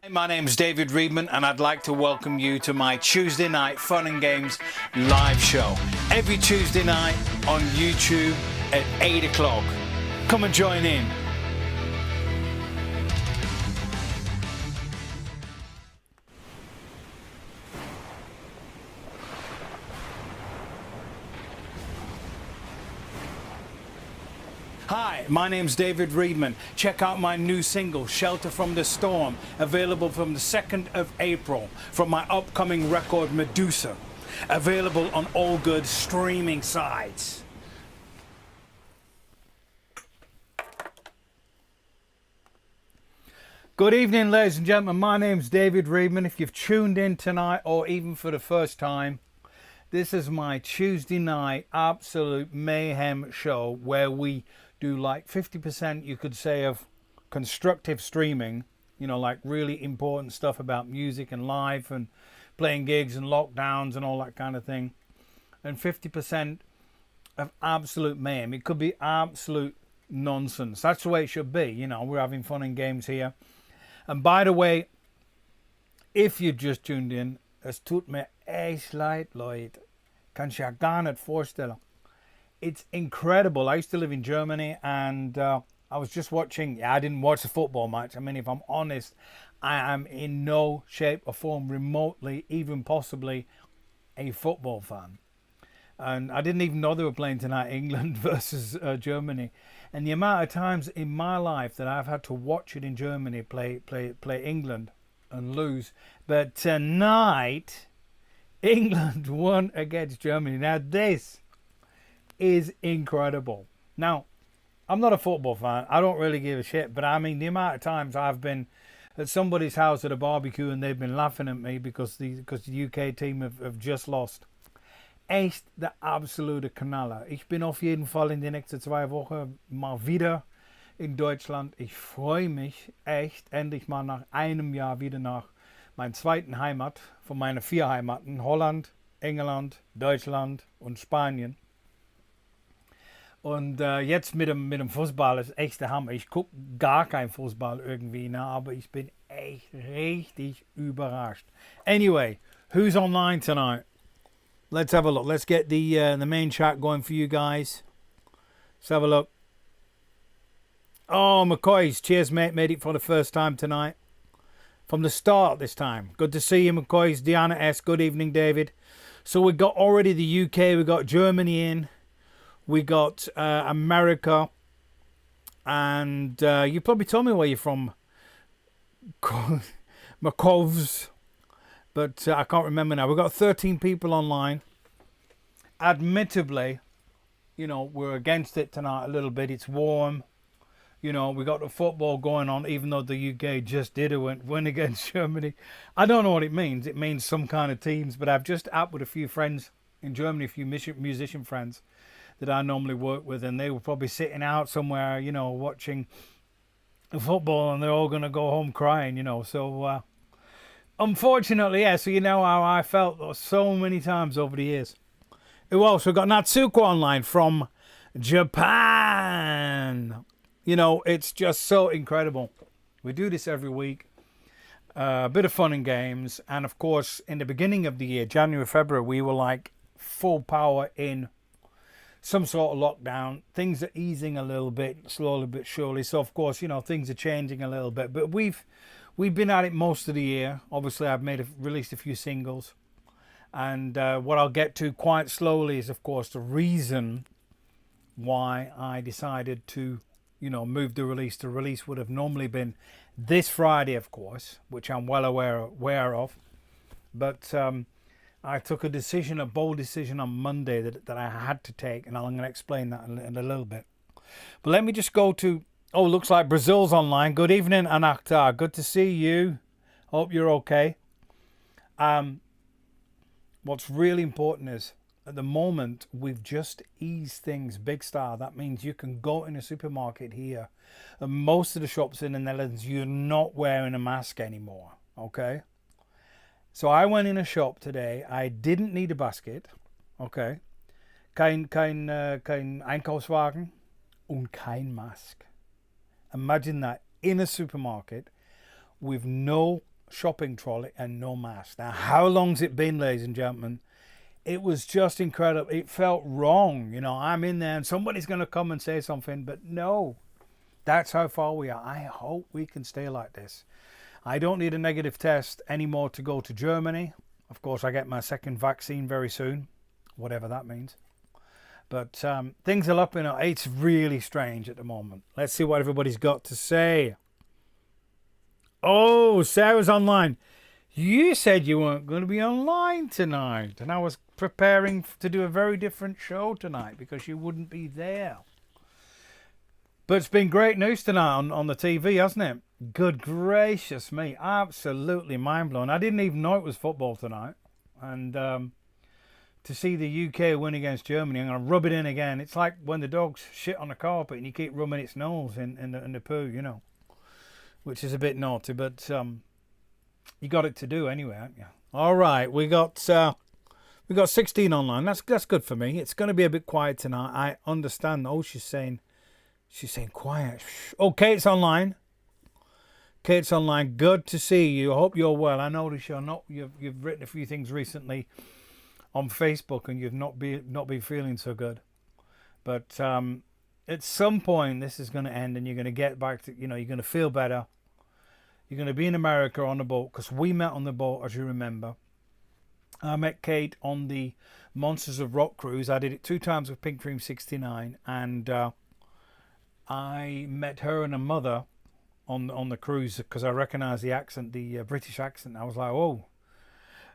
My name's David Readman and I'd like to welcome you to my Tuesday night Fun and Games live show. Every Tuesday night on YouTube at 8 o'clock. Come and join in. Hi, my name's David Readman. Check out my new single, Shelter from the Storm, available from the 2nd of April from my upcoming record, Medusa, available on all good streaming sites. Good evening, ladies and gentlemen. My name's David Readman. If you've tuned in tonight or even for the first time, this is my Tuesday night absolute mayhem show where we do like 50%, you could say, of constructive streaming, you know, like really important stuff about music and life and playing gigs and lockdowns and all that kind of thing. And 50% of absolute mayhem. It could be absolute nonsense. That's the way it should be. You know, we're having fun and games here. And by the way, if you just tuned in, es tut mir echt leid, Leute. Kann ich ja gar nicht vorstellen. It's incredible. I used to live in Germany and I was just watching. I didn't watch the football match. I mean, if I'm honest, I am in no shape or form remotely, even possibly, a football fan. And I didn't even know they were playing tonight, England versus Germany. And the amount of times in my life that I've had to watch it in Germany play England and lose. But tonight, England won against Germany. Now this is incredible. Now, I'm not a football fan. I don't really give a shit. But I mean, the amount of times I've been at somebody's house at a barbecue and they've been laughing at me because the UK team have just lost. Echt der absolute Knaller. Ich bin auf jeden Fall in den nächsten 2 Wochen mal wieder in Deutschland. Ich freue mich echt endlich mal nach einem Jahr wieder nach meiner zweiten Heimat von meinen 4 Heimaten. Holland, England, Deutschland und Spanien. Und jetzt mit dem Fußball ist echt der Hammer. Ich gucke gar kein Fußball irgendwie, ne, aber ich bin echt richtig überrascht. Anyway, who's online tonight? Let's have a look. Let's get the main chat going for you guys. Let's have a look. Oh, McCoy's. Cheers, mate. Made it for the first time tonight. From the start this time. Good to see you, McCoy's. Diana S. Good evening, David. So we got already the UK. We got Germany in. We got America. And you probably told me where you're from. McCoves. But I can't remember now. We've got 13 people online. Admittably, you know, we're against it tonight a little bit. It's warm. You know, we got the football going on, even though the UK just did win against Germany. I don't know what it means. It means some kind of teams. But I've just out with a few friends in Germany, a few musician friends that I normally work with. And they were probably sitting out somewhere, you know, watching the football. And they're all going to go home crying, you know. So, unfortunately, yeah, so you know how I felt so many times over the years. Who else? We've got Natsuko online from Japan. You know, it's just so incredible. We do this every week. A bit of fun and games. And, of course, in the beginning of the year, January, February, we were like full power in some sort of lockdown. Things are easing a little bit, slowly but surely. So, of course, you know, things are changing a little bit. But we've been at it most of the year. Obviously, I've released a few singles. And what I'll get to quite slowly is, of course, the reason why I decided to, you know, move the release. The release would have normally been this Friday, of course, which I'm well aware of. But I took a bold decision on Monday that I had to take. And I'm going to explain that in a little bit. But let me just go to... Oh, looks like Brazil's online. Good evening, Anakta. Good to see you. Hope you're okay. What's really important is, at the moment, we've just eased things big style. That means you can go in a supermarket here. And most of the shops in the Netherlands, you're not wearing a mask anymore. Okay? So I went in a shop today. I didn't need a basket. Okay? Kein Einkaufswagen und kein Mask. Imagine that, in a supermarket with no shopping trolley and no mask. Now, how long's it been, ladies and gentlemen? It was just incredible. It felt wrong. You know, I'm in there and somebody's going to come and say something, but no, that's how far we are. I hope we can stay like this. I don't need a negative test anymore to go to Germany. Of course, I get my second vaccine very soon, whatever that means. But things are up, you know. It's really strange at the moment. Let's see what everybody's got to say. Oh, Sarah's online. You said you weren't going to be online tonight, and I was preparing to do a very different show tonight because you wouldn't be there. But it's been great news tonight on the TV, hasn't it? Good gracious me. Absolutely mind-blowing. I didn't even know it was football tonight. And to see the UK win against Germany, I'm going to rub it in again. It's like when the dogs shit on the carpet and you keep rubbing its nose in the poo, you know. Which is a bit naughty, but you got it to do anyway, haven't you? All right, we got 16 online. That's good for me. It's going to be a bit quiet tonight. I understand. Oh, she's saying quiet. Oh, Kate's online. Kate's online. Good to see you. I hope you're well. I notice you've written a few things recently on Facebook and you've not been feeling so good. But at some point this is going to end and you're going to get back to, you know, you're going to feel better. You're going to be in America on the boat, because we met on the boat, as you remember. I met Kate on the Monsters of Rock cruise. I did it 2 times with Pink Dream 69, and I met her and her mother on the cruise because I recognised the accent, the British accent. I was like, oh,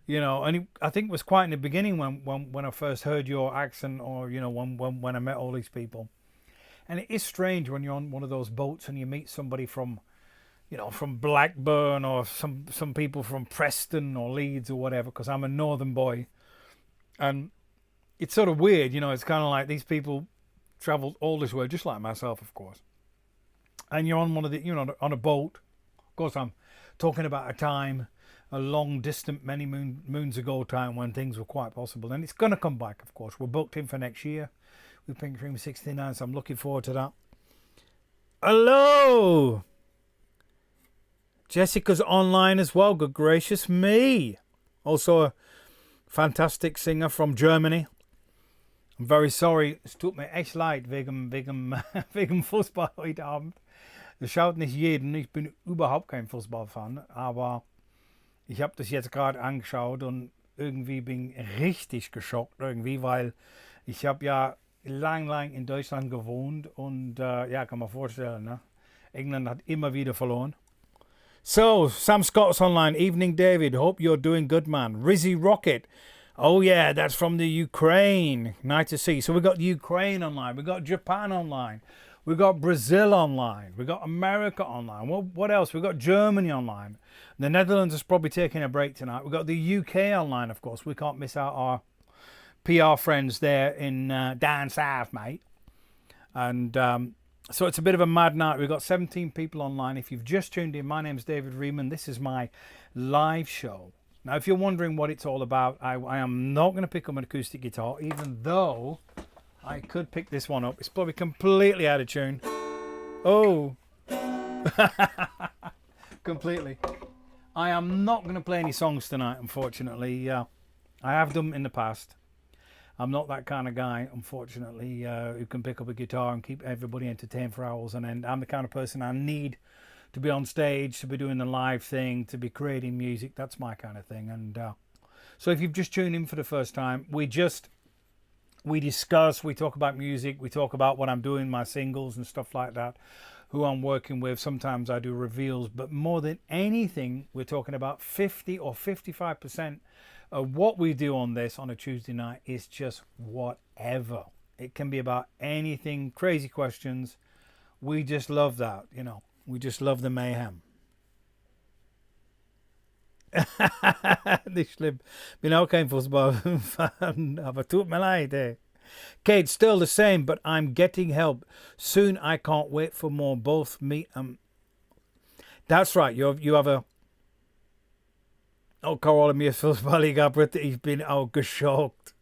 you know, and I think it was quite in the beginning when I first heard your accent, or you know, when I met all these people. And it is strange when you're on one of those boats and you meet somebody from, you know, from Blackburn, or some people from Preston or Leeds or whatever, because I'm a northern boy. And it's sort of weird, you know, it's kind of like these people travelled all this way, just like myself, of course. And you're on one of the, you know, on a boat. Of course, I'm talking about a time, a long distant, many moons ago time when things were quite possible. And it's going to come back, of course. We're booked in for next year with Pink Dream 69, so I'm looking forward to that. Hello! Jessica's online as well. Good gracious me. Also a fantastic singer from Germany. I'm very sorry. Es tut mir echt leid wegen Fußball heute Abend. Das schaut nicht jeden. Ich bin überhaupt kein Fußballfan. Aber ich habe das jetzt gerade angeschaut und irgendwie bin richtig geschockt irgendwie, weil ich habe ja lang in Deutschland gewohnt und ja, kann man vorstellen, ne? England hat immer wieder verloren. So, Sam Scott's online. Evening, David. Hope you're doing good, man. Rizzy Rocket. Oh, yeah, that's from the Ukraine. Nice to see. So we got Ukraine online. We got Japan online. We got Brazil online. We got America online. What else? We got Germany online. The Netherlands is probably taking a break tonight. We got the UK online, of course. We can't miss out our PR friends there in down south, mate. And so it's a bit of a mad night. We've got 17 people online. If you've just tuned in, my name's David Readman. This is my live show. Now, if you're wondering what it's all about, I am not going to pick up an acoustic guitar, even though I could pick this one up. It's probably completely out of tune. Oh. Completely. I am not going to play any songs tonight, unfortunately. I have done in the past. I'm not that kind of guy, unfortunately, who can pick up a guitar and keep everybody entertained for hours on end. I'm the kind of person I need to be on stage, to be doing the live thing, to be creating music. That's my kind of thing. And so if you've just tuned in for the first time, we discuss, we talk about music, we talk about what I'm doing, my singles and stuff like that, who I'm working with. Sometimes I do reveals, but more than anything, we're talking about 50 or 55% of what we do on this on a Tuesday night is just whatever. It can be about anything, crazy questions. We just love that, you know. We just love the mayhem. Nicht schlimm. Bin auch kein Fußballfan, aber tut mir leid, eh. Kate, still the same, but I'm getting help. Soon I can't wait for more. Both me and... That's right, you have a... Oh, Carola, mir Fußball, ich habe richtig, ich bin auch geschockt.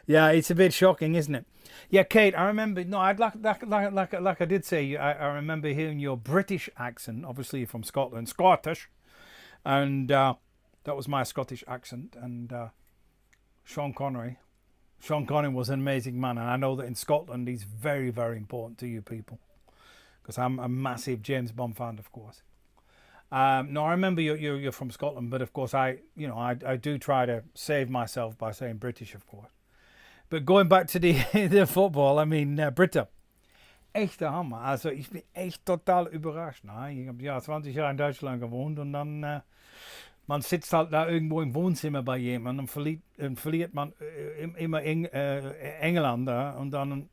Yeah, it's a bit shocking, isn't it? Yeah, Kate, I remember. No, I'd like I did say. I remember hearing your British accent. Obviously, you're from Scotland, Scottish, and that was my Scottish accent. And Sean Connery. Sean Connery was an amazing man, and I know that in Scotland he's very, very important to you people, because I'm a massive James Bond fan, of course. No, I remember you're from Scotland, but of course I do try to save myself by saying British, of course. But going back to the football, I mean, Britta. Echte Hammer. Also ich bin echt total überrascht. Ne? Ich habe ja 20 Jahre in Deutschland gewohnt und dann, man sitzt halt da irgendwo im Wohnzimmer bei jemandem und verliert man immer Engländer und dann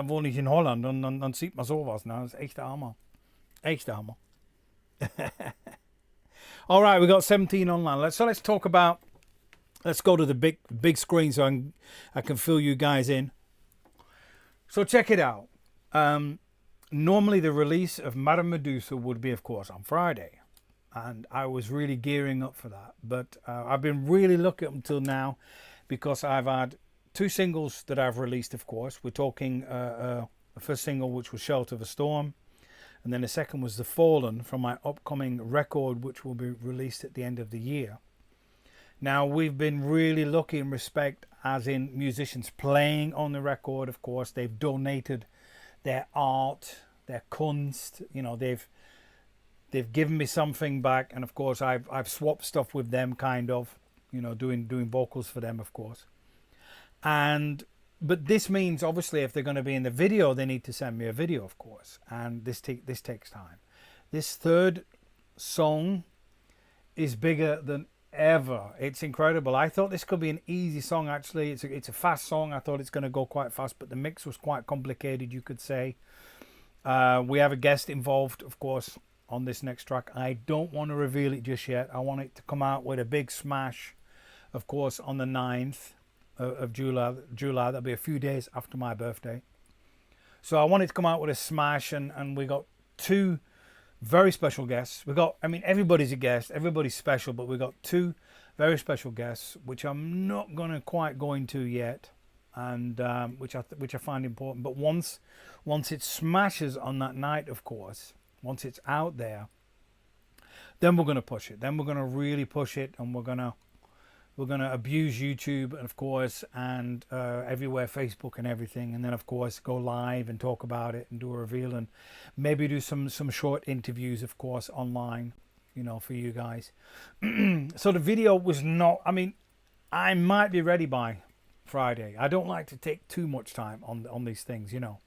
wohne ich in Holland und dann sieht man sowas. Ne? Das ist echte Hammer. Echte Hammer. All right, we got 17 online. Let's talk about. Let's go to the big screen so I can fill you guys in. So check it out. Normally the release of Madame Medusa would be, of course, on Friday, and I was really gearing up for that. But I've been really lucky up until now, because I've had 2 singles that I've released. Of course, we're talking the first single, which was Shelter of a Storm. And then the second was The Fallen from my upcoming record, which will be released at the end of the year. Now, we've been really lucky in respect, as in musicians playing on the record, of course. They've donated their art, their kunst. You know, they've given me something back. And, of course, I've swapped stuff with them, kind of. You know, doing vocals for them, of course. But this means, obviously, if they're going to be in the video, they need to send me a video, of course. And this takes time. This third song is bigger than ever. It's incredible. I thought this could be an easy song, actually. It's a fast song. I thought it's going to go quite fast, but the mix was quite complicated, you could say. We have a guest involved, of course, on this next track. I don't want to reveal it just yet. I want it to come out with a big smash, of course, on the 9th. Of July. That'll be a few days after my birthday. So I wanted to come out with a smash, and we got 2 very special guests. Everybody's a guest, everybody's special, but we got 2 very special guests, which I'm not gonna quite go into yet, and which I find important. But once it smashes on that night, of course, once it's out there, then we're gonna push it. Then we're gonna really push it, and we're gonna abuse YouTube, of course, and everywhere, Facebook and everything. And then, of course, go live and talk about it and do a reveal, and maybe do some short interviews, of course, online, you know, for you guys. So the video was not, I might be ready by Friday. I don't like to take too much time on these things, you know.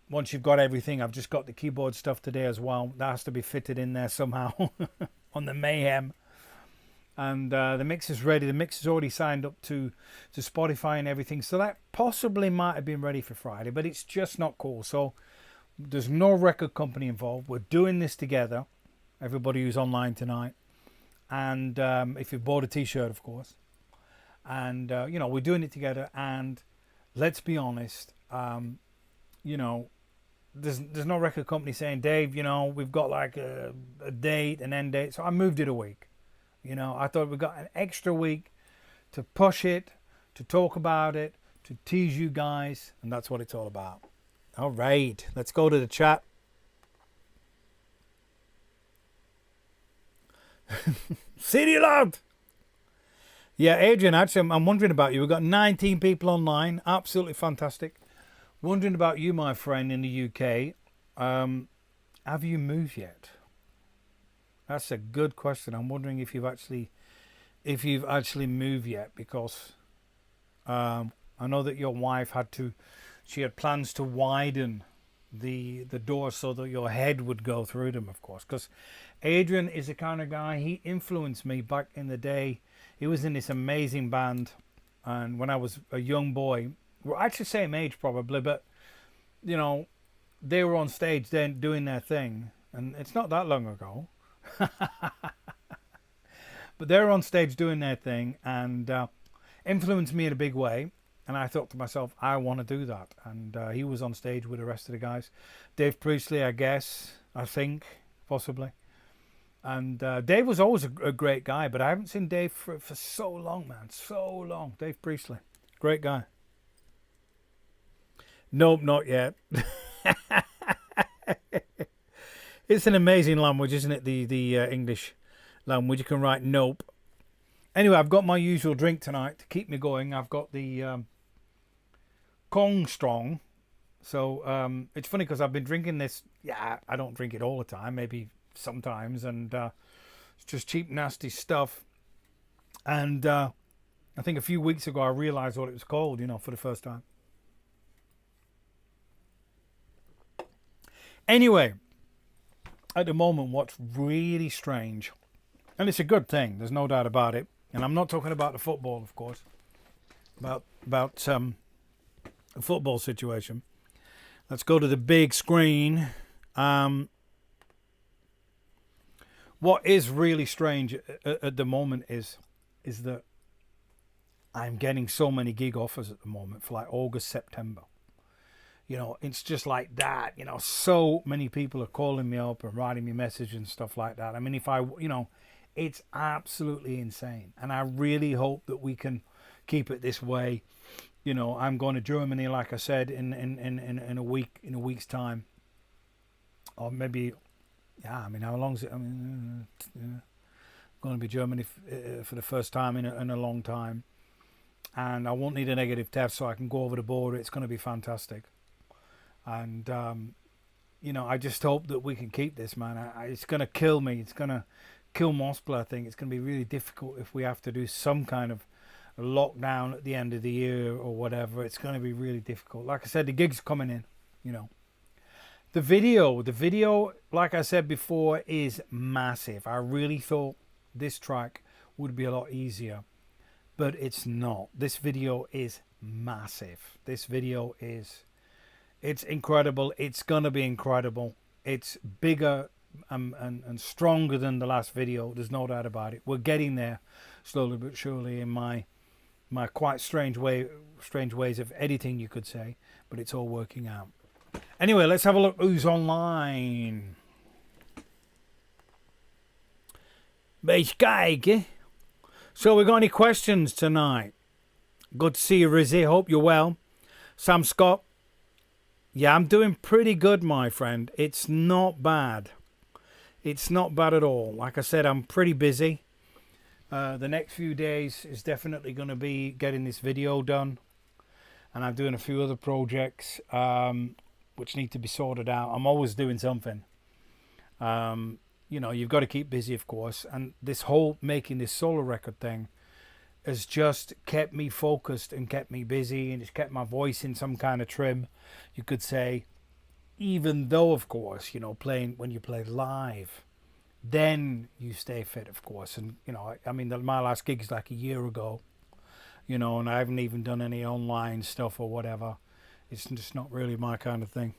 Once you've got everything, I've just got the keyboard stuff today as well. That has to be fitted in there somehow on the Mayhem. And the mix is ready. The mix is already signed up to Spotify and everything. So that possibly might have been ready for Friday, but it's just not cool. So there's no record company involved. We're doing this together. Everybody who's online tonight. And if you've bought a t-shirt, of course. And, we're doing it together. And let's be honest, there's no record company saying, Dave, we've got like a date, an end date. So I moved it a week. I thought we got an extra week to push it, to talk about it, to tease you guys, and that's what it's all about. All right, let's go to the chat. City lad! Yeah, Adrian, actually, I'm wondering about you. We've got 19 people online. Absolutely fantastic. Wondering about you, my friend, in the UK. Have you moved yet? That's a good question. I'm wondering if you've actually moved yet, because I know that your wife she had plans to widen the door so that your head would go through them, of course. Because Adrian is the kind of guy, he influenced me back in the day. He was in this amazing band, and when I was a young boy, we're actually same age probably, but they were on stage then doing their thing, and it's not that long ago. But they're on stage doing their thing, and influenced me in a big way, and I thought to myself, I want to do that. And he was on stage with the rest of the guys. Dave Priestley, I think possibly. And Dave was always a great guy, but I haven't seen Dave for so long, man, so long. Dave Priestley, Great guy. Nope, not yet. It's an amazing language, isn't it? The English language. You can write nope. Anyway, I've got my usual drink tonight to keep me going. I've got the Kong Strong. So it's funny because I've been drinking this. Yeah, I don't drink it all the time. Maybe sometimes, and it's just cheap, nasty stuff. And I think a few weeks ago I realised what it was called. You know, for the first time. Anyway, at the moment, what's really strange, and it's a good thing. There's no doubt about it. And I'm not talking about the football, of course. About the football situation. Let's go to the big screen. What is really strange at the moment is that I'm getting so many gig offers at the moment for like August, September. You know, it's just like that. You know, so many people are calling me up and writing me messages and stuff like that. I mean, it's absolutely insane. And I really hope that we can keep it this way. You know, I'm going to Germany, like I said, in a week's time, or maybe, yeah. I mean, how long is it? I mean, I'm going to be Germany for the first time in a long time, and I won't need a negative test, so I can go over the border. It's going to be fantastic, and you know, I just hope that we can keep this, man. It's going to kill me. It's going to kill Mospla. I think it's going to be really difficult if we have to do some kind of lockdown at the end of the year or whatever. It's going to be really difficult. Like I said, the gig's coming in, you know. The video, like I said before, is massive. I really thought this track would be a lot easier, but it's not. This video is massive. This video is, it's incredible. It's going to be incredible. It's bigger and stronger than the last video. There's no doubt about it. We're getting there slowly but surely in my quite strange ways of editing, you could say, but it's all working out. Anyway, let's have a look who's online. Eens kijken. So we got any questions tonight? Good to see you, Rizzy. Hope you're well. Sam Scott. Yeah, I'm doing pretty good, my friend. It's not bad. It's not bad at all. Like I said, I'm pretty busy. The next few days is definitely going to be getting this video done. And I'm doing a few other projects which need to be sorted out. I'm always doing something. You know, you've got to keep busy, of course. And this whole making this solo record thing has just kept me focused and kept me busy. And it's kept my voice in some kind of trim, you could say. Even though, of course, you know, when you play live, then you stay fit, of course. And, you know, I mean, my last gig is like a year ago, you know, and I haven't even done any online stuff or whatever. It's just not really my kind of thing.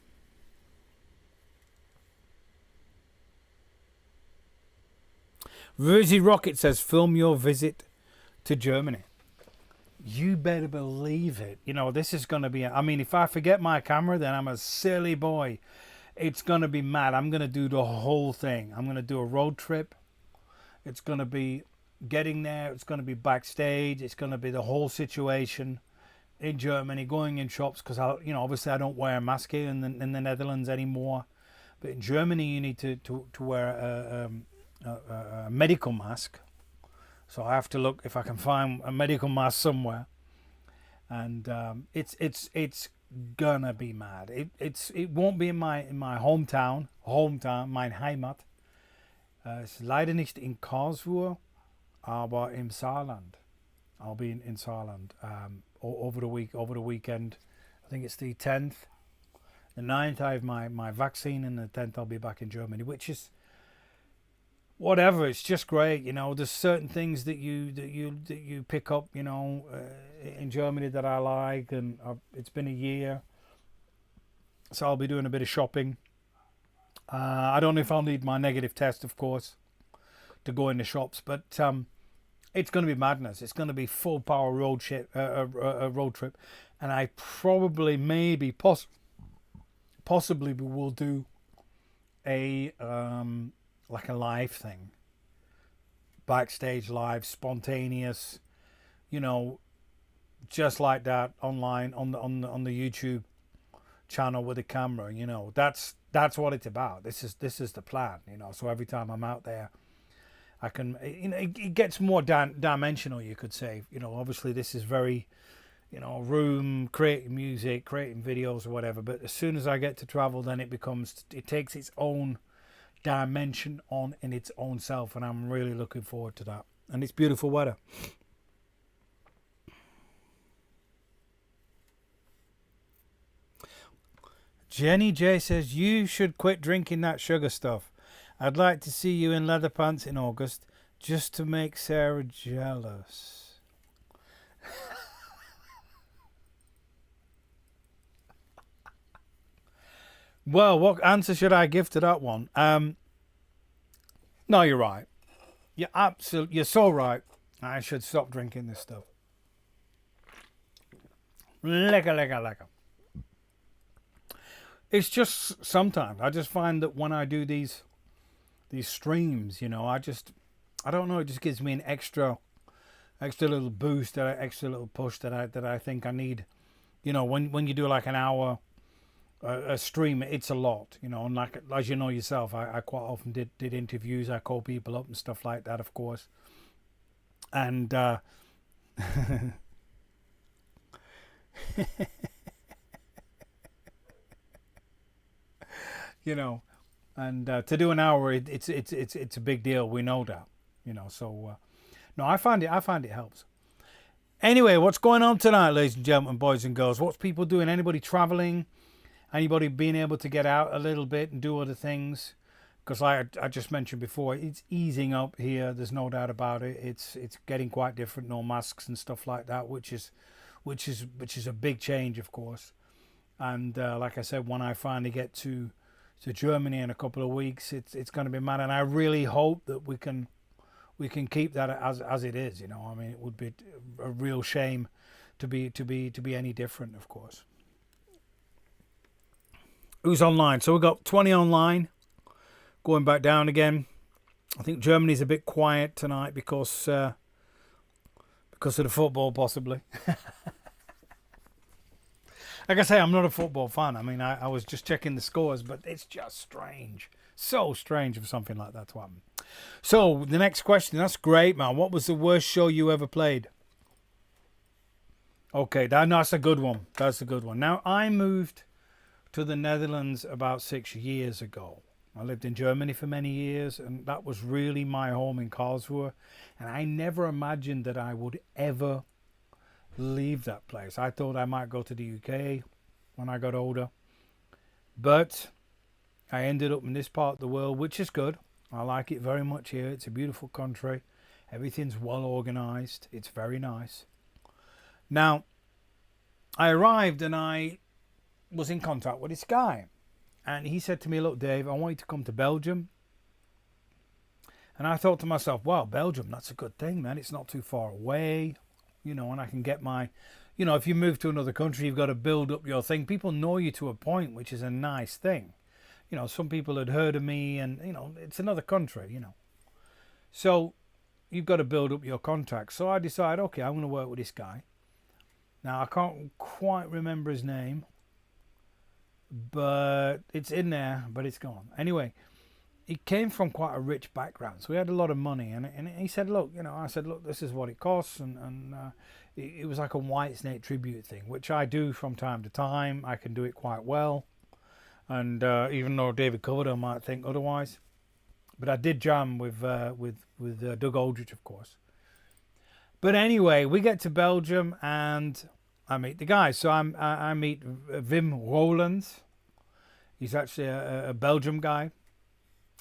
Rosie Rocket says, film your visit to Germany. You better believe it. You know, this is going to be, I mean, if I forget my camera, then I'm a silly boy. It's going to be mad. I'm going to do the whole thing. I'm going to do a road trip. It's going to be getting there. It's going to be backstage. It's going to be the whole situation in Germany, going in shops, because, you know, obviously I don't wear a mask here in the Netherlands anymore. But in Germany, you need to wear a medical mask. So I have to look if I can find a medical mask somewhere. And it's gonna be mad. It won't be in my hometown, mein Heimat. Es ist leider nicht in Karlsruhe, aber im Saarland. I'll be in Saarland over the weekend. I think it's the 10th, the 9th. I have my vaccine, and the 10th I'll be back in Germany, which is whatever. It's just great, you know. There's certain things that you pick up, you know, in Germany that I like, and it's been a year, so I'll be doing a bit of shopping. I don't know if I'll need my negative test, of course, to go in the shops, but it's going to be madness. It's going to be full power road trip, and I probably, maybe, possibly we will do a like a live thing, backstage live, spontaneous, you know, just like that online on the YouTube channel with a camera. You know, that's what it's about. This is the plan. You know, so every time I'm out there, I can, you know, it gets more dimensional, you could say. You know, obviously this is very, you know, room, creating music, creating videos or whatever. But as soon as I get to travel, then it takes its own dimension on in its own self, and I'm really looking forward to that. And it's beautiful weather. Jenny J says you should quit drinking that sugar stuff. I'd like to see you in leather pants in August just to make Sarah jealous. Well, what answer should I give to that one? No, you're right. You're so right. I should stop drinking this stuff. Lekker. It's just sometimes I just find that when I do these streams, you know, I don't know, it just gives me an extra little boost, extra little push that I think I need. You know, when you do like an hour a stream, it's a lot, you know, and like as you know yourself, I quite often did interviews. I call people up and stuff like that, of course, and you know, and to do an hour, it's a big deal. We know that, you know. So no, I find it helps. Anyway, what's going on tonight, ladies and gentlemen, boys and girls? What's people doing? Anybody traveling? Anybody being able to get out a little bit and do other things? Because like I just mentioned before, it's easing up here. There's no doubt about it. It's getting quite different. No masks and stuff like that, which is a big change, of course. And like I said, when I finally get to Germany in a couple of weeks, it's going to be mad. And I really hope that we can keep that as it is. You know, I mean, it would be a real shame to be any different, of course. Who's online? So we've got 20 online. Going back down again. I think Germany's a bit quiet tonight because of the football, possibly. Like I say, I'm not a football fan. I mean, I was just checking the scores, but it's just strange. So strange for something like that to happen. So, the next question. That's great, man. What was the worst show you ever played? Okay, that's a good one. That's a good one. Now, I moved to the Netherlands about 6 years ago. I lived in Germany for many years, and that was really my home in Karlsruhe. And I never imagined that I would ever leave that place. I thought I might go to the UK when I got older. But I ended up in this part of the world, which is good. I like it very much here. It's a beautiful country. Everything's well organized. It's very nice. Now, I arrived and I was in contact with this guy. And he said to me, look, Dave, I want you to come to Belgium. And I thought to myself, wow, Belgium, that's a good thing, man. It's not too far away, you know, and I can get my, you know, if you move to another country, you've got to build up your thing. People know you to a point, which is a nice thing. You know, some people had heard of me and, you know, it's another country, you know. So you've got to build up your contacts. So I decided, okay, I'm going to work with this guy. Now, I can't quite remember his name, but it's in there, but it's gone. Anyway, he came from quite a rich background, so he had a lot of money. And he said, look, you know, I said, look, this is what it costs. And it was like a Whitesnake tribute thing, which I do from time to time. I can do it quite well. And even though David Coverdale might think otherwise. But I did jam with Doug Aldrich, of course. But anyway, we get to Belgium and I meet the guy. So I meet Wim Roelens. He's actually a Belgium guy.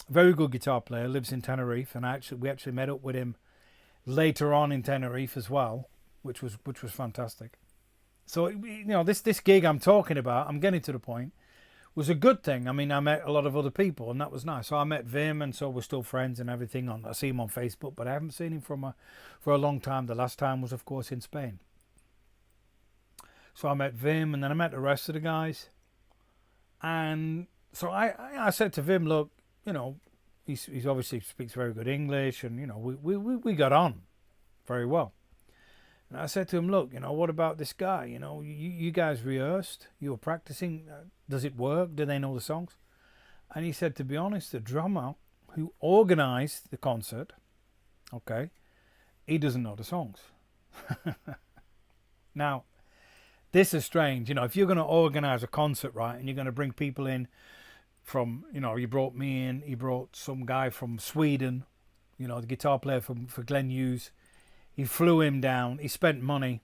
Very good guitar player. Lives in Tenerife. And we actually met up with him later on in Tenerife as well, which was fantastic. So, you know, this gig I'm talking about, I'm getting to the point, was a good thing. I mean, I met a lot of other people, and that was nice. So I met Vim, and so we're still friends and everything. I see him on Facebook, but I haven't seen him for a long time. The last time was, of course, in Spain. So I met Vim, and then I met the rest of the guys. And so I said to Vim, look, you know, he's obviously speaks very good English, and, you know, we got on very well. And I said to him, look, what about this guy? You guys rehearsed, you were practicing. Does it work? Do they know the songs? And he said, to be honest, the drummer who organized the concert, okay, he doesn't know the songs. Now, this is strange. If you're going to organize a concert, right, and you're going to bring people in from, you brought me in, he brought some guy from Sweden, the guitar player for Glenn Hughes. He flew him down. He spent money.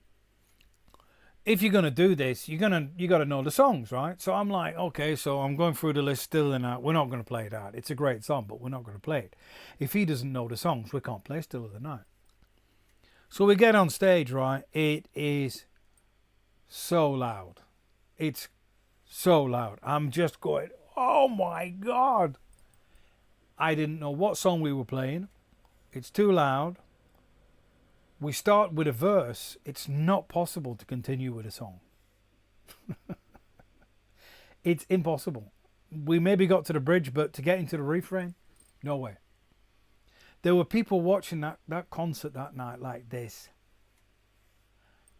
If you're going to do this, you got to know the songs, right? So I'm like, okay, so I'm going through the list still, and we're not going to play that. It's a great song, but we're not going to play it. If he doesn't know the songs, we can't play Still of the Night. So we get on stage, right? It is so loud. It's so loud. I'm just going, oh my God. I didn't know what song we were playing. It's too loud. We start with a verse. It's not possible to continue with a song. It's impossible. We maybe got to the bridge, but to get into the refrain, no way. There were people watching that concert that night like this.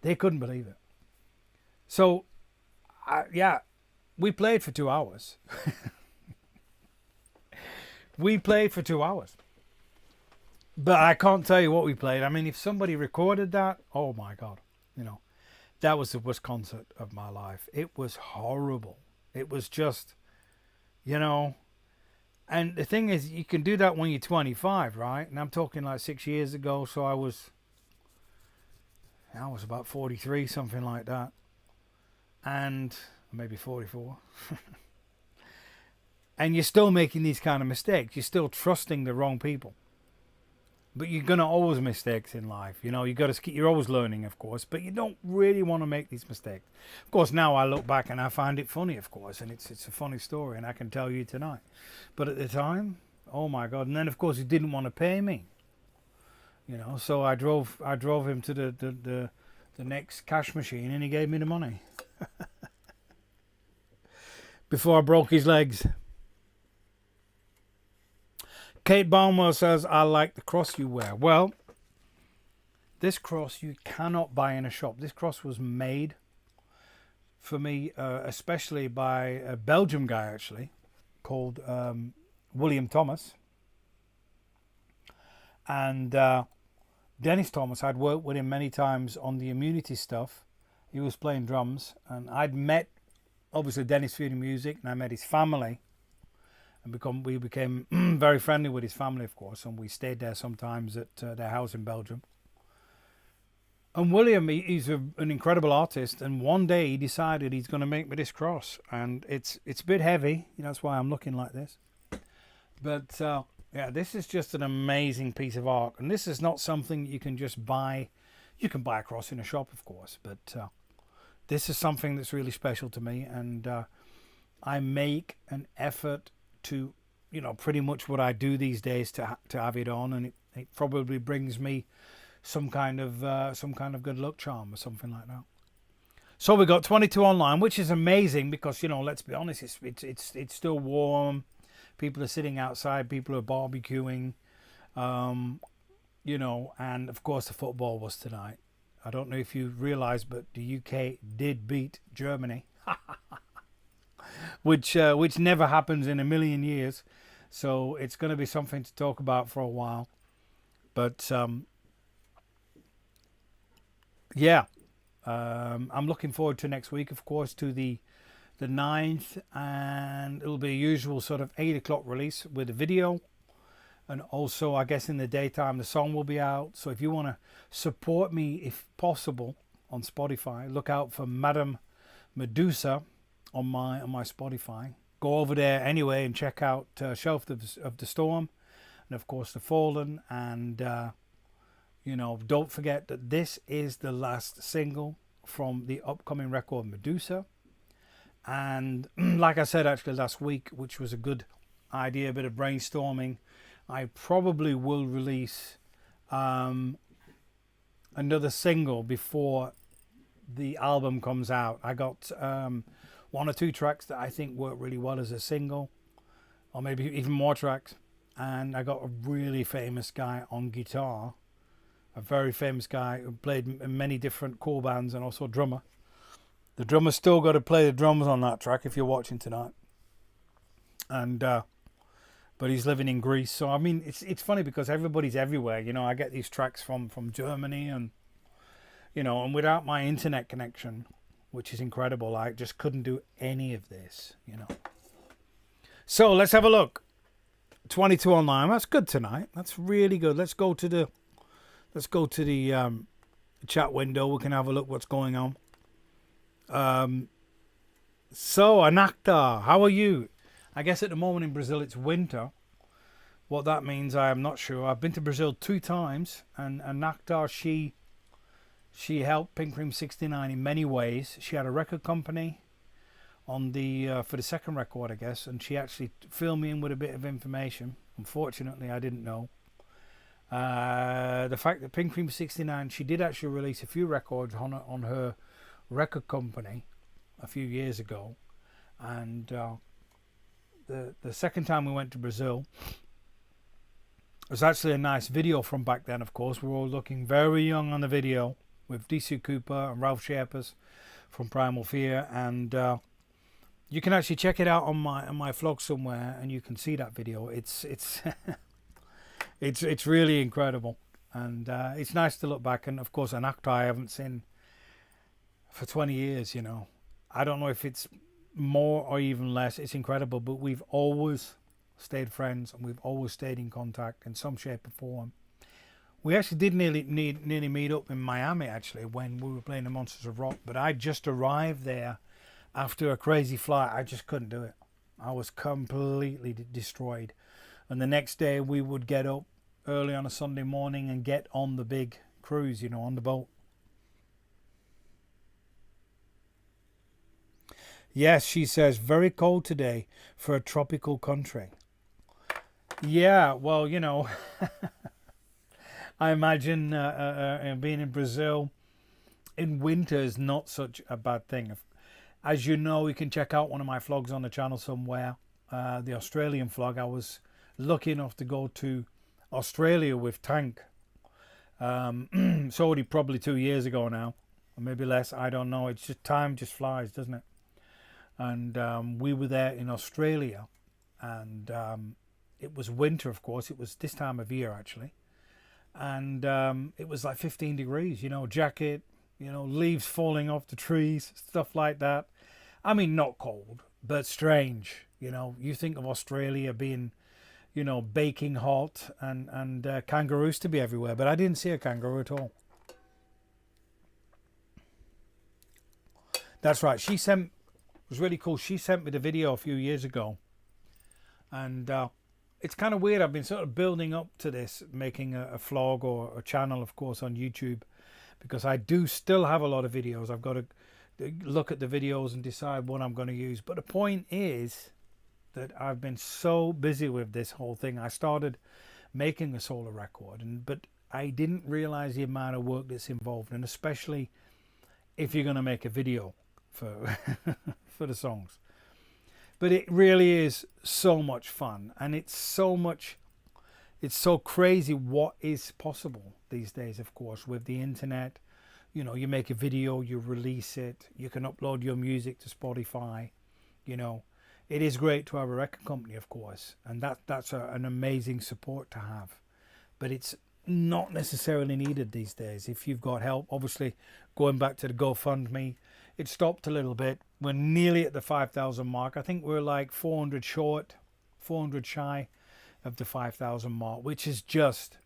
They couldn't believe it. So, yeah, we played for 2 hours. We played for 2 hours. But I can't tell you what we played. I mean, if somebody recorded that, oh my God, that was the worst concert of my life. It was horrible. It was just, and the thing is, you can do that when you're 25, right? And I'm talking like 6 years ago. So I was about 43, something like that. And maybe 44. And you're still making these kind of mistakes. You're still trusting the wrong people. But you're going to always make mistakes in life. You're always learning, of course, but you don't really want to make these mistakes. Of course, now I look back and I find it funny, of course, and it's a funny story, and I can tell you tonight. But at the time, oh my God. And then, of course, he didn't want to pay me. So I drove him to the next cash machine, and he gave me the money. Before I broke his legs. Kate Barnwell says, I like the cross you wear. Well, this cross you cannot buy in a shop. This cross was made for me, especially by a Belgian guy, actually, called William Thomas. And Dennis Thomas, I'd worked with him many times on the Immunity stuff. He was playing drums. And I'd met, obviously, Dennis through the music, and I met his family. We became very friendly with his family, of course, and we stayed there sometimes at their house in Belgium. And William, he's an incredible artist, and one day he decided he's going to make me this cross, and it's a bit heavy. That's why I'm looking like this. But yeah, this is just an amazing piece of art, and this is not something you can just buy. You can buy a cross in a shop, of course, but this is something that's really special to me, and I make an effort to, pretty much what I do these days to have it on, and it probably brings me some kind of good luck charm or something like that. So we got 22 online, which is amazing because let's be honest, it's still warm. People are sitting outside, people are barbecuing, and of course the football was tonight. I don't know if you realise, but the UK did beat Germany. Which never happens in a million years, so it's going to be something to talk about for a while. But yeah, I'm looking forward to next week, of course, to the 9th, and it'll be a usual sort of 8 o'clock release with a video, and also I guess in the daytime the song will be out. So if you want to support me, if possible, on Spotify, look out for Madame Medusa on my Spotify. Go over there anyway and check out Shelf of the Storm, and of course The Fallen, and don't forget that this is the last single from the upcoming record Medusa. And like I said actually last week, which was a good idea, a bit of brainstorming, I probably will release another single before the album comes out. I got 1 or 2 tracks that I think work really well as a single, or maybe even more tracks. And I got a really famous guy on guitar, a very famous guy who played in many different core bands and also a drummer. The drummer's still got to play the drums on that track if you're watching tonight. And but he's living in Greece. So I mean, it's funny because everybody's everywhere. You know, I get these tracks from Germany, and you know, and without my internet connection, which is incredible, I just couldn't do any of this. You know. So let's have a look. 22 online. That's good tonight. That's really good. Let's go to the chat window. We can have a look what's going on. So Anakta, how are you? I guess at the moment in Brazil it's winter. What that means, I am not sure. I've been to Brazil 2 times, and Anakta, she helped Pink Cream 69 in many ways. She had a record company on the for the second record, I guess, and she actually filled me in with a bit of information. Unfortunately, I didn't know. The fact that Pink Cream 69, she did actually release a few records on her record company a few years ago, and the second time we went to Brazil, it was actually a nice video from back then. Of course, we were all looking very young on the video with DC Cooper and Ralph Sherpas from Primal Fear, and you can actually check it out on my vlog somewhere, and you can see that video. It's it's really incredible, and it's nice to look back. And of course, an actor I haven't seen for 20 years. You know, I don't know if it's more or even less. It's incredible, but we've always stayed friends, and we've always stayed in contact in some shape or form. We actually did nearly meet up in Miami actually when we were playing the Monsters of Rock, but I just arrived there after a crazy flight. I just couldn't do it. I was completely destroyed, and the next day we would get up early on a Sunday morning and get on the big cruise, you know, on the boat. Yes, she says, very cold today for a tropical country. Yeah, well, you know, I imagine being in Brazil in winter is not such a bad thing. As you know, you can check out one of my vlogs on the channel somewhere, the Australian vlog. I was lucky enough to go to Australia with Tank. It's already probably 2 years ago now, or maybe less, I don't know. It's just, time just flies, doesn't it? And we were there in Australia, and it was winter, of course. It was this time of year actually, and it was like 15 degrees, you know, jacket, you know, leaves falling off the trees, stuff like that. I mean, not cold, but strange. You know, you think of Australia being, you know, baking hot, and kangaroos to be everywhere, but I didn't see a kangaroo at all. That's right. She sent, it was really cool. She sent me the video a few years ago, and it's kind of weird. I've been sort of building up to this, making a vlog or a channel, of course, on YouTube, because I do still have a lot of videos. I've got to look at the videos and decide what I'm going to use. But the point is that I've been so busy with this whole thing. I started making a solo record, but I didn't realize the amount of work that's involved, and especially if you're going to make a video for for the songs. But it really is so much fun, and it's so crazy what is possible these days, of course, with the internet. You know, you make a video, you release it, you can upload your music to Spotify. You know, it is great to have a record company, of course, and that's an amazing support to have. But it's not necessarily needed these days if you've got help. Obviously, going back to the GoFundMe, it stopped a little bit. We're nearly at the 5,000 mark. I think we're like 400 short, 400 shy of the 5,000 mark, which is just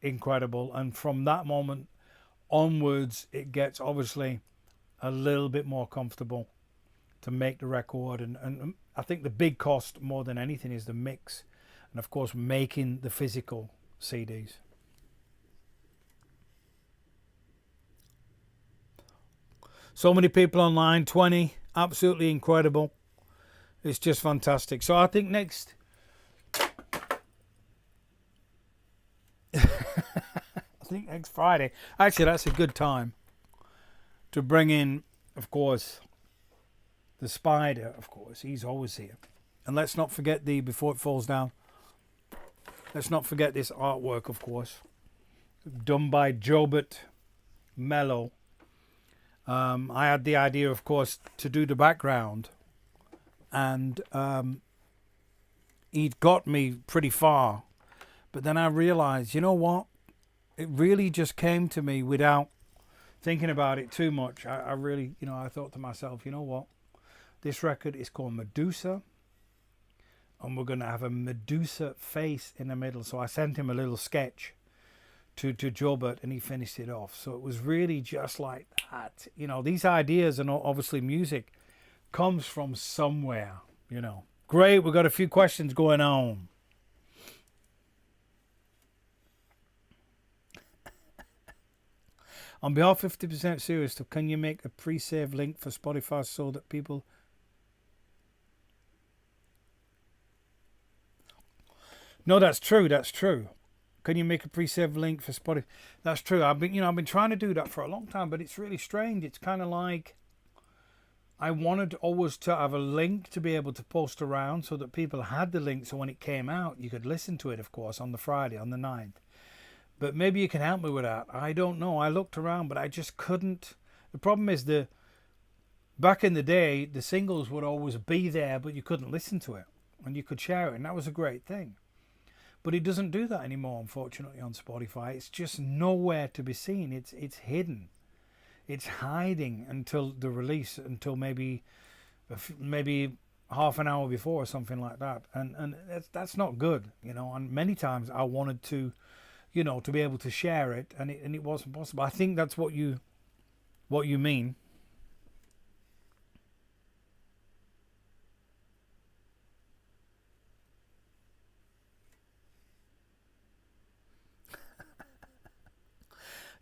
incredible. And from that moment onwards, it gets obviously a little bit more comfortable to make the record. And I think the big cost more than anything is the mix, and of course making the physical CDs. So many people online, 20, absolutely incredible. It's just fantastic. So I think next Friday, actually that's a good time to bring in, of course, the Spider. Of course, he's always here. And let's not forget before it falls down, let's not forget this artwork, of course. done by Jobert Mello. I had the idea, of course, to do the background, and he'd got me pretty far. But then I realized, you know what? It really just came to me without thinking about it too much. I really, I thought to myself, you know what? This record is called Medusa, and we're going to have a Medusa face in the middle. So I sent him a little sketch to Jobert, and he finished it off. So it was really just like that. These ideas, and obviously music comes from somewhere, Great, we've got a few questions going on. On behalf of 50% Serious Stuff, can you make a pre-save link for Spotify so that people... No, that's true. Can you make a pre-save link for Spotify? That's true. I've been trying to do that for a long time, but it's really strange. It's kind of like I wanted always to have a link to be able to post around so that people had the link, so when it came out, you could listen to it, of course, on the Friday, on the 9th. But maybe you can help me with that. I don't know. I looked around, but I just couldn't. The problem is back in the day, the singles would always be there, but you couldn't listen to it, and you could share it, and that was a great thing. But it doesn't do that anymore, unfortunately, on Spotify. It's just nowhere to be seen. It's hidden. It's hiding until the release, until maybe half an hour before or something like that. And that's not good, And many times I wanted to, to be able to share it, and it wasn't possible. I think that's what you mean.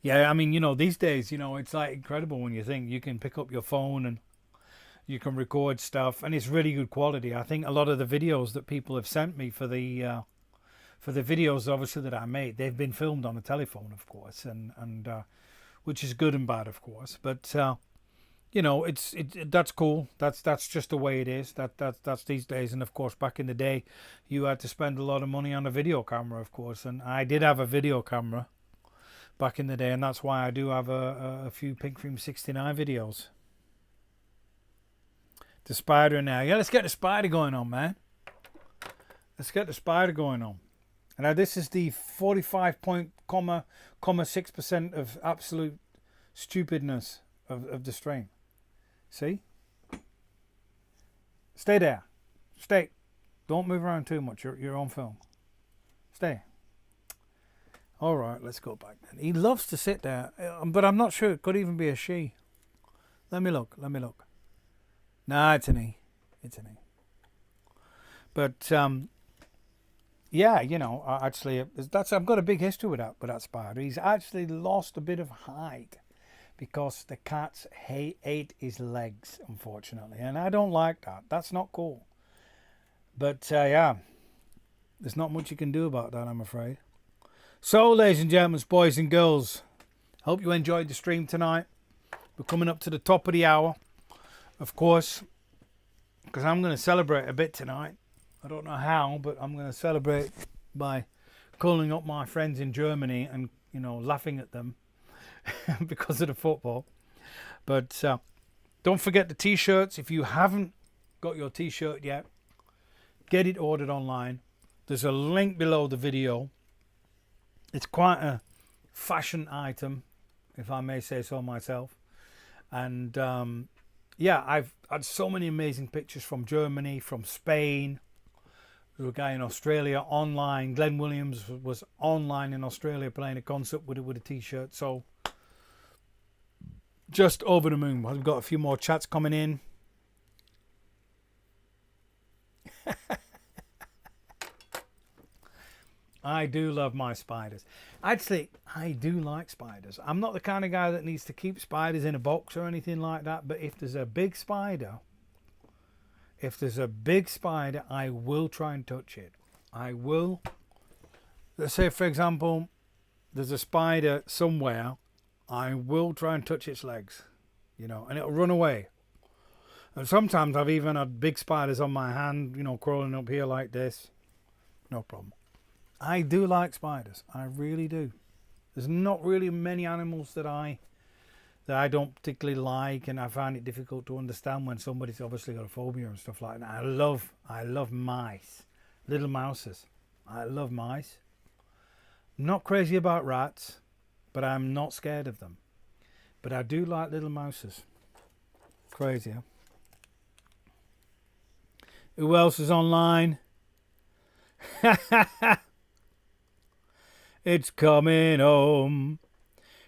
Yeah, I mean, these days, it's like incredible when you think you can pick up your phone and you can record stuff, and it's really good quality. I think a lot of the videos that people have sent me for the videos, obviously, that I made, they've been filmed on a telephone, of course, and which is good and bad, of course. But that's cool. That's just the way it is. That's these days. And of course, back in the day, you had to spend a lot of money on a video camera, of course, and I did have a video camera back in the day, and that's why I do have a few Pink Cream 69 videos. The spider now. Yeah, let's get the spider going on, man. Let's get the spider going on. And now this is the 45.6% of absolute stupidness of the strain. See? Stay there. Stay. Don't move around too much. You're on film. Stay. All right, let's go back then. He loves to sit there, but I'm not sure. It could even be a she. Let me look. Nah, it's an E. But yeah, actually, I've got a big history with that spider. He's actually lost a bit of height because the cats ate his legs, unfortunately, and I don't like that. That's not cool. But yeah, there's not much you can do about that, I'm afraid. So, ladies and gentlemen, boys and girls, hope you enjoyed the stream tonight. We're coming up to the top of the hour, of course, because I'm going to celebrate a bit tonight. I don't know how, but I'm going to celebrate by calling up my friends in Germany and, laughing at them because of the football. But don't forget the T-shirts. If you haven't got your T-shirt yet, get it ordered online. There's a link below the video. It's quite a fashion item, if I may say so myself. And yeah, I've had so many amazing pictures from Germany, from Spain. There was a guy in Australia online. Glenn Williams was online in Australia playing a concert with a T-shirt. So just over the moon. We've got a few more chats coming in. I do love my spiders. Actually, I do like spiders. I'm not the kind of guy that needs to keep spiders in a box or anything like that. But if there's a big spider, I will try and touch it. I will. Let's say, for example, there's a spider somewhere. I will try and touch its legs, and it'll run away. And sometimes I've even had big spiders on my hand, crawling up here like this. No problem. I do like spiders. I really do. There's not really many animals that I don't particularly like, and I find it difficult to understand when somebody's obviously got a phobia and stuff like that. I love mice, little mouses. I love mice. I'm not crazy about rats, but I'm not scared of them. But I do like little mouses. Crazy, huh? Who else is online? It's coming home.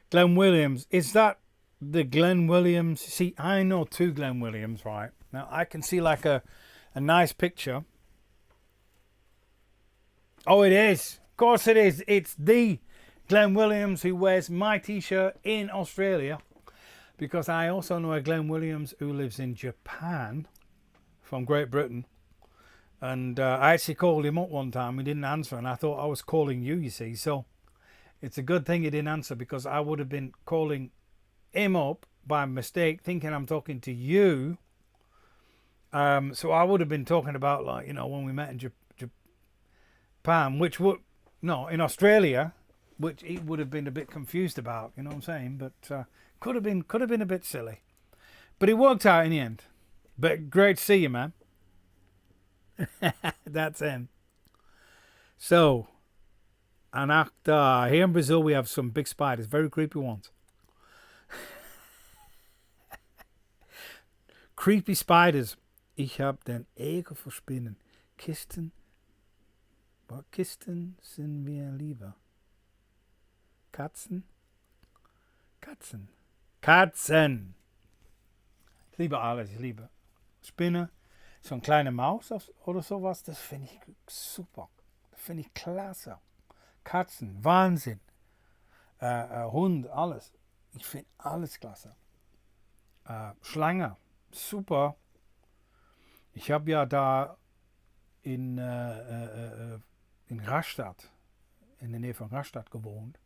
Glenn Williams. Is that the Glenn Williams? See, I know two Glenn Williams, right? Now, I can see like a nice picture. Oh, it is. Of course it is. It's the Glenn Williams who wears my t-shirt in Australia. Because I also know a Glenn Williams who lives in Japan from Great Britain. And I actually called him up one time. He didn't answer, and I thought I was calling you, you see. So it's a good thing he didn't answer, because I would have been calling him up by mistake, thinking I'm talking to you. So I would have been talking about, like, you know, when we met in Japan, which would, no, in Australia, which he would have been a bit confused about, you know what I'm saying? But could have been a bit silly. But it worked out in the end. But great to see you, man. That's him. So, and here in Brazil we have some big spiders, very creepy ones. Creepy spiders. Ich hab den Ekel vor Spinnen. Kisten sind wir lieber. Katzen. Ich liebe alles, ich liebe Spinne. So eine kleine Maus oder sowas, das finde ich super. Das finde ich klasse. Katzen, Wahnsinn. Hund, alles. Ich finde alles klasse. Schlange, super. Ich habe ja da in Rastatt, in der Nähe von Rastatt gewohnt.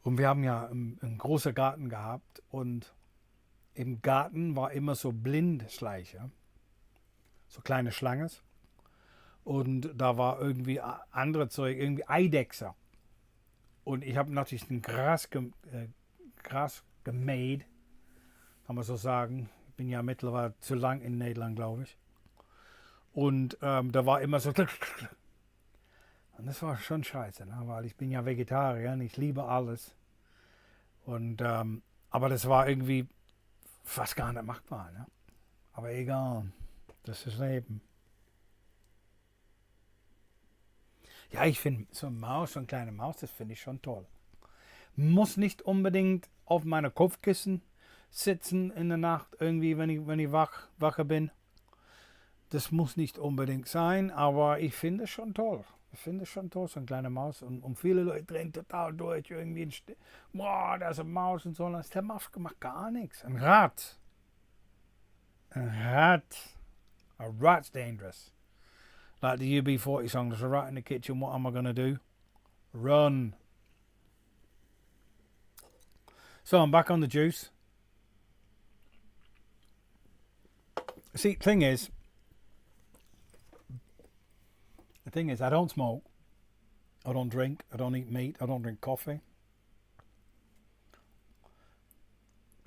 Und wir haben ja einen großen Garten gehabt. Und im Garten war immer so Blindschleicher. So kleine Schlanges. Und da war irgendwie andere Zeug, irgendwie Eidechser. Und ich habe natürlich den Gras gemäht, kann man so sagen. Ich bin ja mittlerweile zu lang in Nederland, glaube ich. Und da war immer so. Und das war schon scheiße, ne? Weil ich bin ja Vegetarier und ich liebe alles. Und aber das war irgendwie fast gar nicht machbar, ne? Aber egal. Das ist das Leben. Ja, ich finde so eine Maus, so eine kleine Maus, das finde ich schon toll. Muss nicht unbedingt auf meiner Kopfkissen sitzen in der Nacht, irgendwie, wenn ich wacher bin. Das muss nicht unbedingt sein, aber ich finde es schon toll. Ich finde es schon toll, so eine kleine Maus. Und viele Leute drehen total durch, irgendwie, boah, da ist eine Maus und so. Der Maus macht gar nichts. Ein Rat. A rat's dangerous. Like the UB40 song, there's a rat in the kitchen, what am I going to do? Run. So I'm back on the juice. See, the thing is, I don't smoke, I don't drink, I don't eat meat, I don't drink coffee.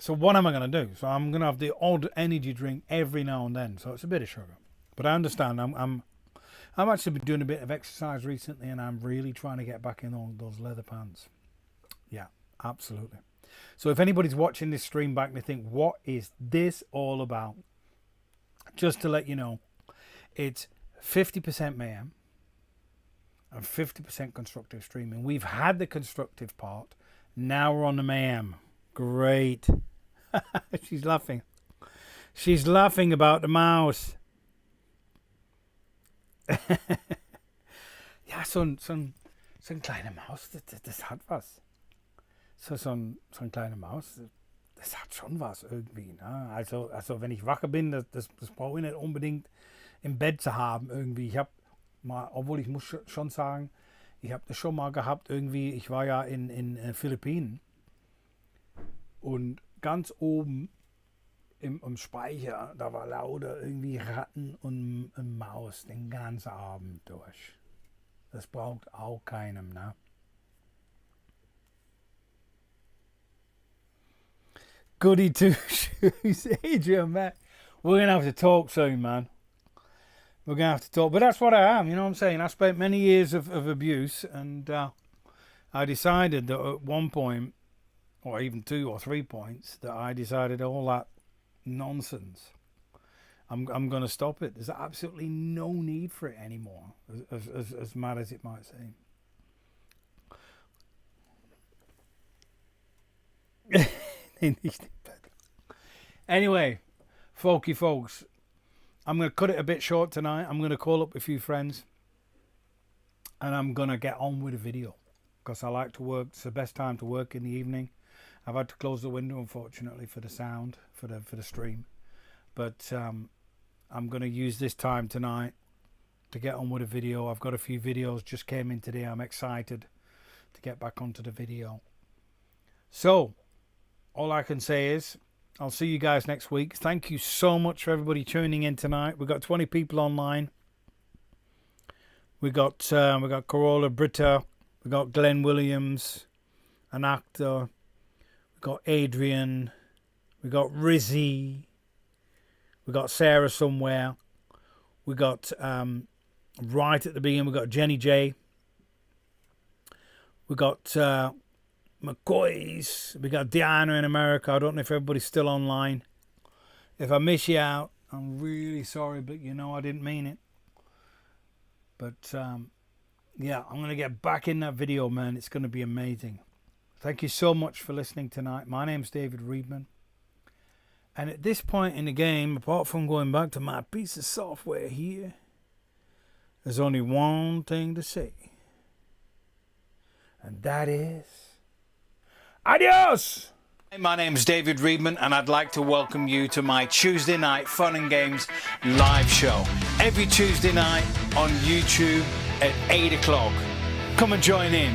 So what am I going to do? So I'm going to have the odd energy drink every now and then. So it's a bit of sugar. But I understand. I'm actually been doing a bit of exercise recently, and I'm really trying to get back in all those leather pants. Yeah, absolutely. So if anybody's watching this stream back and they think, what is this all about? Just to let you know, it's 50% mayhem and 50% constructive streaming. We've had the constructive part. Now we're on the mayhem. Great. She's laughing. She's laughing about the mouse. Ja, so ein kleiner Maus, das hat was. So ein kleiner Maus, das hat schon was irgendwie. Ne? Also wenn ich wacher bin, das brauche ich nicht unbedingt im Bett zu haben irgendwie. Ich habe mal, obwohl ich muss schon sagen, ich habe das schon mal gehabt irgendwie. Ich war ja in Philippinen. Und ganz oben im Speicher, da war lauter irgendwie Ratten und Maus den ganzen Abend durch. Das braucht auch keinem, ne? Goody two shoes, Adrian, man. We're gonna have to talk soon, man. We're gonna have to talk, but that's what I am. You know what I'm saying? I spent many years of abuse, and I decided that at one point, or even 2 or 3 points, that I decided all that nonsense, I'm going to stop it. There's absolutely no need for it anymore, as mad as it might seem. Anyway, folky folks, I'm going to cut it a bit short tonight. I'm going to call up a few friends, and I'm going to get on with the video, because I like to work. It's the best time to work, in the evening. I've had to close the window, unfortunately, for the sound, for the stream. But I'm going to use this time tonight to get on with a video. I've got a few videos just came in today. I'm excited to get back onto the video. So all I can say is I'll see you guys next week. Thank you so much for everybody tuning in tonight. We've got 20 people online. We got Corolla Britta. We got Glenn Williams, an actor. We got Adrian. We got Rizzy. We got Sarah somewhere. We got right at the beginning. We got Jenny J. We got McCoy's. We got Diana in America. I don't know if everybody's still online. If I miss you out, I'm really sorry, but you know I didn't mean it. But yeah, I'm going to get back in that video, man. It's going to be amazing. Thank you so much for listening tonight. My name's David Readman. And at this point in the game, apart from going back to my piece of software here, there's only one thing to say. And that is, adios! Hey, my name's David Readman, and I'd like to welcome you to my Tuesday night Fun and Games live show. Every Tuesday night on YouTube at 8 o'clock. Come and join in.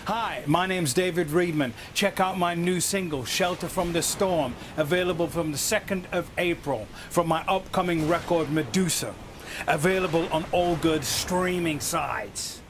Hi, my name's David Readman. Check out my new single, Shelter from the Storm, available from the 2nd of April, from my upcoming record, Medusa, available on all good streaming sites.